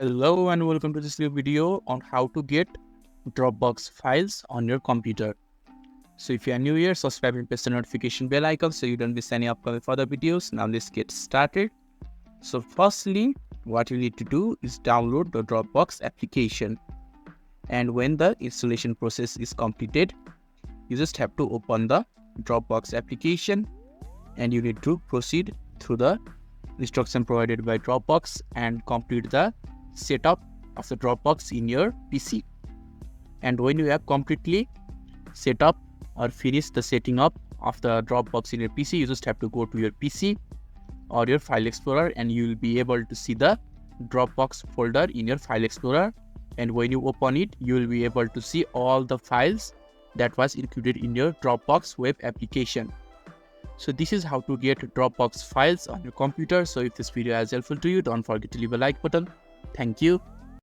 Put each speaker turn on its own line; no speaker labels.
Hello and welcome to this new video on how to get Dropbox files on your computer. So if you are new here, subscribe and press the notification bell icon so you don't miss any upcoming further videos. Now let's get started. So firstly, what you need to do is download the Dropbox application. And when the installation process is completed, you just have to open the Dropbox application and you need to proceed through the instruction provided by Dropbox and complete the setup of the Dropbox in your PC. And when you have completely set up or finished the setting up of the Dropbox in your PC, you just have to go to your PC or your file explorer and you will be able to see the Dropbox folder in your file explorer. And when you open it, you will be able to see all the files that was included in your Dropbox web application. So this is how to get Dropbox files on your computer. So if this video is helpful to you, don't forget to leave a like button. Thank you.